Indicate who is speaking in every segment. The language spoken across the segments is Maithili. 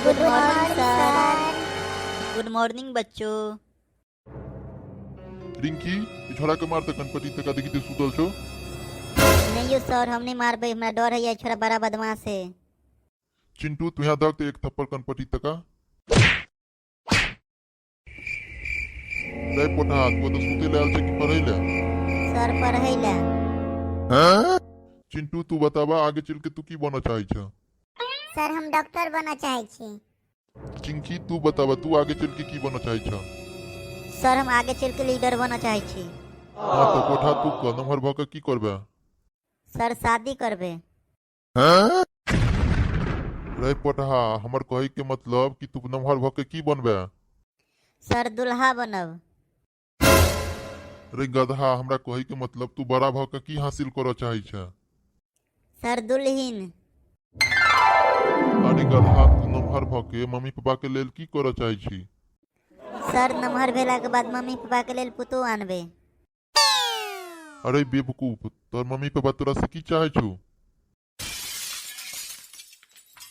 Speaker 1: Good morning sir.
Speaker 2: Good morning बच्चों।
Speaker 3: रिंकी ई छोरा के मार त कनपटी तक देखी ते सुतल छो।
Speaker 2: नहीं सर, हम नहीं मारबे, हमरा डर है, ये छोरा बड़ा बदमाश है।
Speaker 3: चिंटू तू यहाँ दग ते एक थप्पड़ कनपटी तक रे पोटा तू तो सुते ले आल छे कि पढ़ै ले।
Speaker 2: सर पढ़ै ला।
Speaker 3: चिंटू तू बतावा आगे चल के तू की बनना चाहे छ।
Speaker 1: सर हम डॉक्टर बनना चाहे छी।
Speaker 3: चिंकी तू बतावा तू आगे चल के की बनना चाहे छ।
Speaker 2: सर हम आगे चल के लीडर बनना चाहे छी।
Speaker 3: हां तो कोठा तू कदम हर भक की करबे।
Speaker 2: सर शादी करबे।
Speaker 3: रे पोटा हमर कहे के मतलब कि तू नमहर भक की बनबे।
Speaker 2: सर दुल्हा बनब।
Speaker 3: रे गधा हमरा कहे के मतलब तू बड़ा भक की हासिल कर चाहे छ।
Speaker 2: सर दुल्हीन।
Speaker 3: अरे गधा तू नमहर भके मम्मी पापा के लेल की कर चाहे छी।
Speaker 2: सर नमहर भेला के बाद मम्मी पापा के लेल पुतोह आनबे।
Speaker 3: अरे बेवकूफ तोर मम्मी पापा तोरा से की चाहे छु।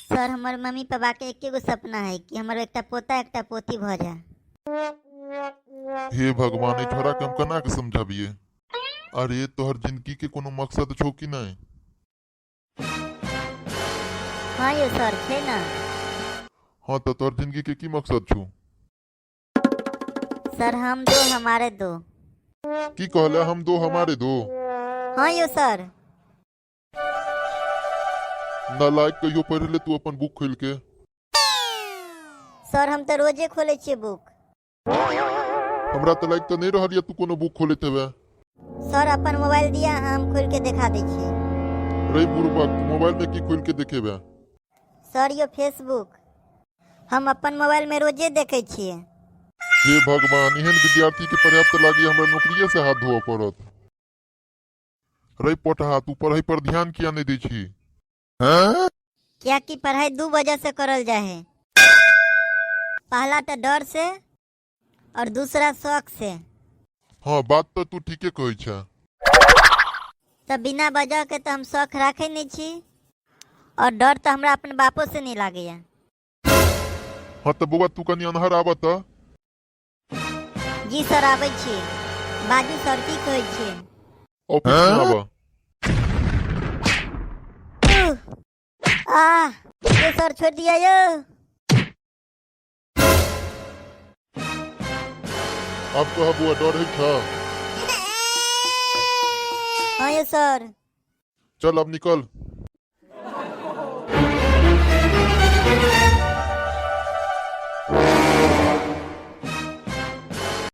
Speaker 2: सर हमर मम्मी पापा के एके गो सपना है कि हमर एकटा पोता एकटा पोती भ जा।
Speaker 3: हे भगवान ई छोरा के हम केना के समझाबिए। अरे तोहर जिंदगी के कोनो मकसद छौ कि नहीं।
Speaker 2: हाँ यो सर छे ना।
Speaker 3: हाँ तो तोहर जिंदगी के की मकसद छौ।
Speaker 2: सर हम दो हमारे दो।
Speaker 3: की कहले हम दो हमारे दो।
Speaker 2: हाँ यो सर।
Speaker 3: नालायक कहियो पढ़ ले तू अपन बुक खोल के।
Speaker 2: सर हम तो रोजे खोले छिए बुक।
Speaker 3: हमरा तो लायक तो नहीं रहल या तू कोनो बुक खोले हेबे।
Speaker 2: सर अपन मोबाइल दिया हम खोल के दिखा दे छी।
Speaker 3: रे बुढ़बक मोबाइल में की खोल के देखेबे।
Speaker 2: सर यो फेसबुक हम अपन मोबाइल में रोजे देखे छिए।
Speaker 3: हे भगवान एहन विद्यार्थी के पर्याप्त लागी हमरा नौकरिये से हाथ धोआ पड़त। रे पोटा तू पढ़ाई पर ध्यान किया नहीं दै छी।
Speaker 2: क्या की पढ़ाई दो वजह से करल जाए है। पहला तो डर से और दूसरा शौक से।
Speaker 3: हाँ बात तो तू ठीके कहै छ।
Speaker 2: तो बिना वजह के तो हम शौक रखे नहीं छी और डर तो हमरा अपन बापो से नहीं लागे।
Speaker 3: हाँ तो बउआ तू कनी अनहर आबा त।
Speaker 2: जी सर आबै छी। बाजू सर की कहै छी।
Speaker 3: ऑफिस में आबा।
Speaker 2: ये सर छोड़ दिया यो।
Speaker 3: अब तो बुआ डर है छ।
Speaker 2: हाँ ये सर।
Speaker 3: चल अब निकल।